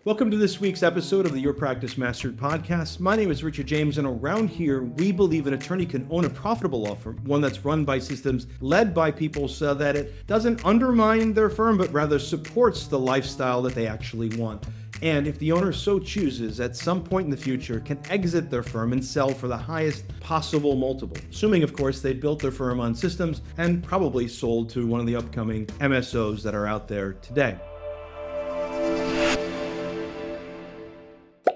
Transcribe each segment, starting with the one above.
Welcome to this week's episode of the Your Practice Mastered podcast. My name is Richard James, and around here, we believe an attorney can own a profitable law firm, one that's run by systems, led by people, so that it doesn't undermine their firm, but rather supports the lifestyle that they actually want. And if the owner so chooses, at some point in the future, can exit their firm and sell for the highest possible multiple. Assuming, of course, they built their firm on systems and probably sold to one of the upcoming MSOs that are out there today.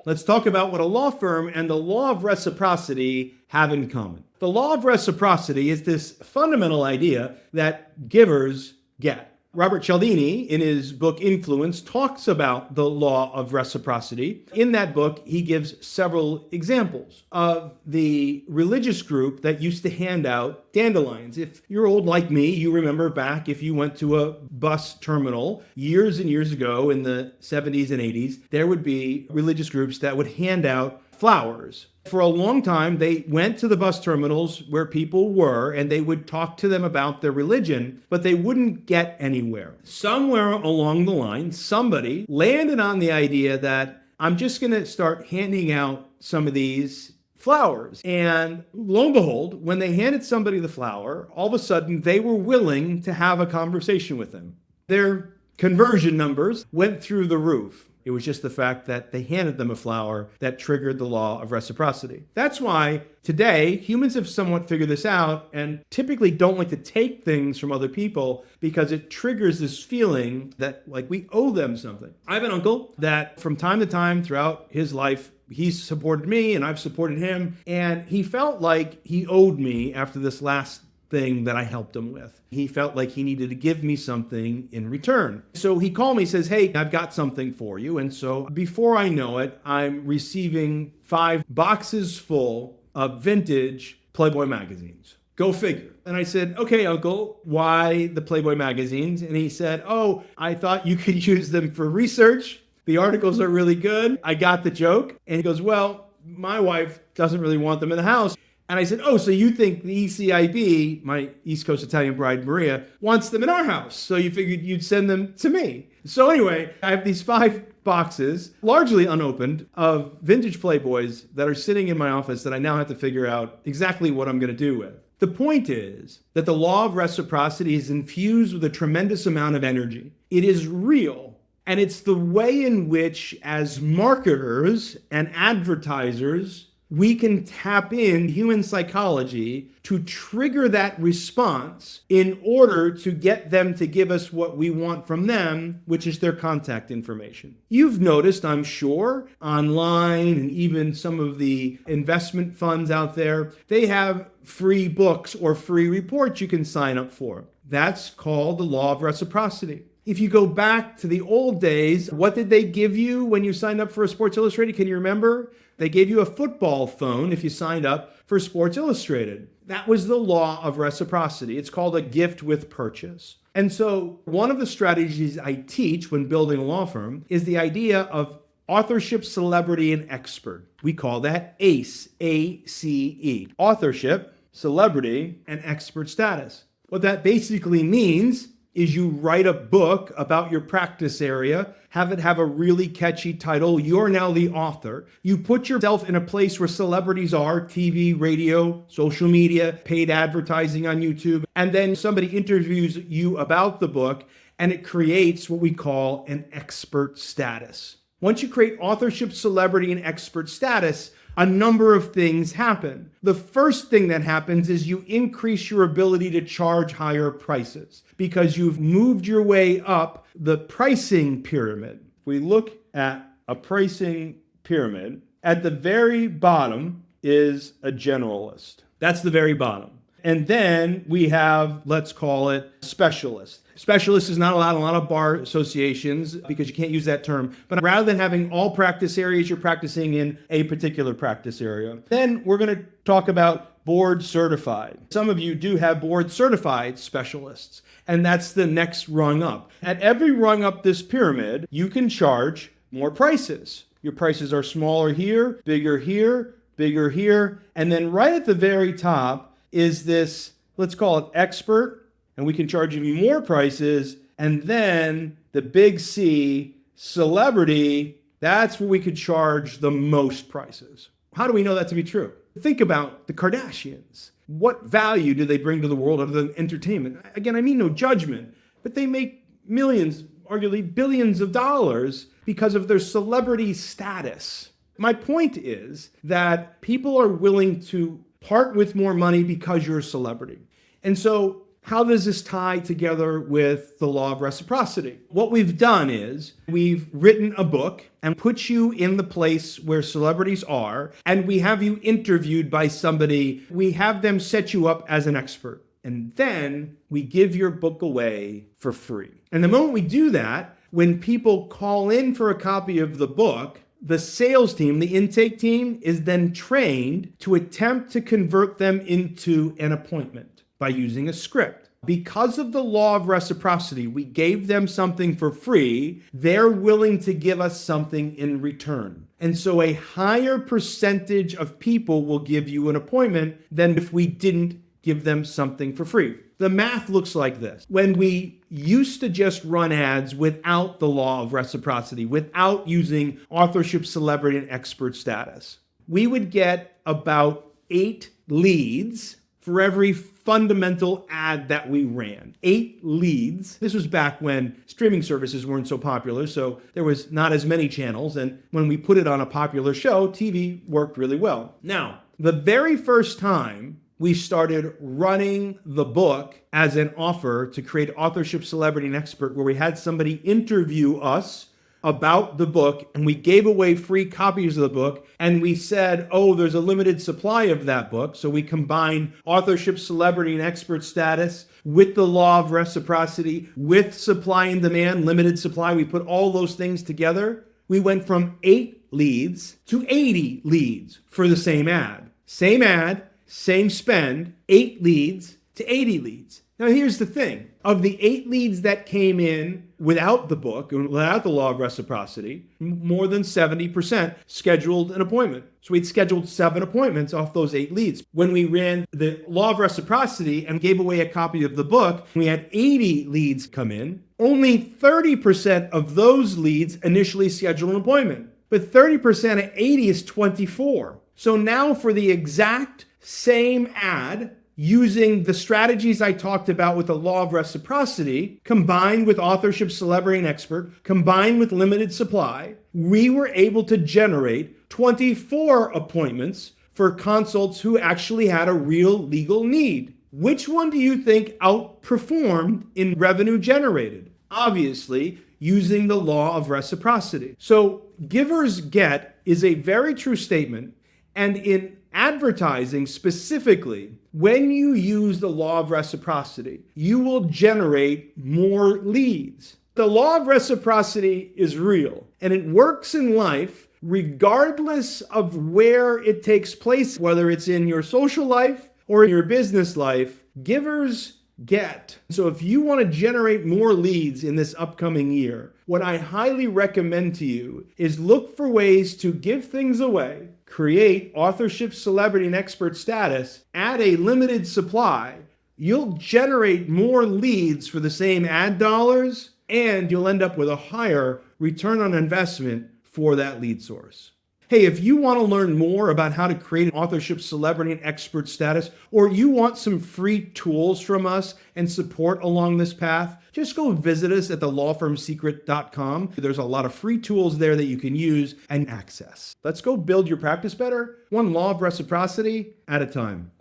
Let's talk about what a law firm and the law of reciprocity have in common. The law of reciprocity is this fundamental idea that givers get. Robert Cialdini, in his book Influence, talks about the law of reciprocity. In that book, he gives several examples of the religious group that used to hand out dandelions. If you're old like me, you remember back if you went to a bus terminal years and years ago in the 70s and 80s, there would be religious groups that would hand out flowers. For a long time, they went to the bus terminals where people were and they would talk to them about their religion, but they wouldn't get anywhere. Somewhere along the line, somebody landed on the idea that I'm just going to start handing out some of these flowers. And lo and behold, when they handed somebody the flower, all of a sudden they were willing to have a conversation with them. Their conversion numbers went through the roof. It was just the fact that they handed them a flower that triggered the law of reciprocity. That's why today humans have somewhat figured this out and typically don't like to take things from other people because it triggers this feeling that like we owe them something. I have an uncle that from time to time throughout his life, he's supported me and I've supported him, and he felt like he owed me after this last thing that I helped him with. He felt like he needed to give me something in return. So he called me, says, hey, I've got something for you. And so before I know it, I'm receiving 5 boxes full of vintage Playboy magazines. Go figure. And I said, okay, Uncle, why the Playboy magazines? And he said, oh, I thought you could use them for research. The articles are really good. I got the joke. And he goes, well, my wife doesn't really want them in the house. And I said, oh, so you think the ECIB, my East Coast Italian bride Maria, wants them in our house. So you figured you'd send them to me. So anyway, I have these 5 boxes, largely unopened, of vintage Playboys that are sitting in my office that I now have to figure out exactly what I'm going to do with. The point is that the law of reciprocity is infused with a tremendous amount of energy. It is real. And it's the way in which, as marketers and advertisers, we can tap in human psychology to trigger that response in order to get them to give us what we want from them, which is their contact information. You've noticed, I'm sure, online and even some of the investment funds out there, they have free books or free reports you can sign up for. That's called the law of reciprocity. If you go back to the old days, what did they give you when you signed up for a Sports Illustrated? Can you remember? They gave you a football phone if you signed up for Sports Illustrated. That was the law of reciprocity. It's called a gift with purchase. And so one of the strategies I teach when building a law firm is the idea of authorship, celebrity, and expert. We call that ACE, A-C-E. Authorship, celebrity, and expert status. What that basically means is you write a book about your practice area, have it have a really catchy title. You're now the author. You put yourself in a place where celebrities are, TV, radio, social media, paid advertising on YouTube, and then somebody interviews you about the book, and it creates what we call an expert status. Once you create authorship, celebrity, and expert status, a number of things happen. The first thing that happens is you increase your ability to charge higher prices because you've moved your way up the pricing pyramid. If we look at a pricing pyramid, at the very bottom is a generalist. That's the very bottom. And then we have, let's call it specialist. Specialist is not allowed in a lot of bar associations because you can't use that term. But rather than having all practice areas, you're practicing in a particular practice area. Then we're going to talk about board certified. Some of you do have board certified specialists, and that's the next rung up. At every rung up this pyramid, you can charge more prices. Your prices are smaller here, bigger here, bigger here. And then right at the very top is this, let's call it expert, and we can charge even more prices. And then the big C, celebrity, That's where we could charge the most prices. How do we know that to be true? Think about the Kardashians. What value do they bring to the world other than entertainment? Again, I mean no judgment, but they make millions, arguably billions of dollars because of their celebrity status. My point is that people are willing to part with more money because you're a celebrity. And so how does this tie together with the law of reciprocity? What we've done is we've written a book and put you in the place where celebrities are, and we have you interviewed by somebody. We have them set you up as an expert, and then we give your book away for free. And the moment we do that, when people call in for a copy of the book, the sales team, the intake team, is then trained to attempt to convert them into an appointment by using a script. Because of the law of reciprocity, we gave them something for free. They're willing to give us something in return. And so a higher percentage of people will give you an appointment than if we didn't give them something for free. The math looks like this. When we used to just run ads without the law of reciprocity, without using authorship, celebrity, and expert status, we would get about 8 leads for every fundamental ad that we ran. 8 leads. This was back when streaming services weren't so popular, so there was not as many channels, and when we put it on a popular show, TV worked really well. Now, the very first time we started running the book as an offer to create authorship, celebrity, and expert, where we had somebody interview us about the book, and we gave away free copies of the book, and we said, oh, there's a limited supply of that book. So we combined authorship, celebrity, and expert status with the law of reciprocity, with supply and demand, limited supply. We put all those things together. We went from 8 leads to 80 leads for the same ad. Same ad, same spend, 8 leads to 80 leads. Now, here's the thing. Of the 8 leads that came in without the book, without the law of reciprocity, more than 70% scheduled an appointment. So we'd scheduled 7 appointments off those 8 leads. When we ran the law of reciprocity and gave away a copy of the book, we had 80 leads come in. Only 30% of those leads initially scheduled an appointment. But 30% of 80 is 24. So now for the exact same ad, using the strategies I talked about with the law of reciprocity, combined with authorship, celebrity, and expert, combined with limited supply, we were able to generate 24 appointments for consults who actually had a real legal need. Which one do you think outperformed in revenue generated? Obviously, using the law of reciprocity. So givers get is a very true statement, and in advertising specifically, when you use the law of reciprocity, you will generate more leads. The law of reciprocity is real, and it works in life regardless of where it takes place, whether it's in your social life or in your business life. Givers get. So if you want to generate more leads in this upcoming year, what I highly recommend to you is look for ways to give things away, create authorship, celebrity, and expert status at a limited supply. You'll generate more leads for the same ad dollars, and you'll end up with a higher return on investment for that lead source. Hey, if you want to learn more about how to create an authorship, celebrity, and expert status, or you want some free tools from us and support along this path, just go visit us at thelawfirmsecret.com. There's a lot of free tools there that you can use and access. Let's go build your practice better, one law of reciprocity at a time.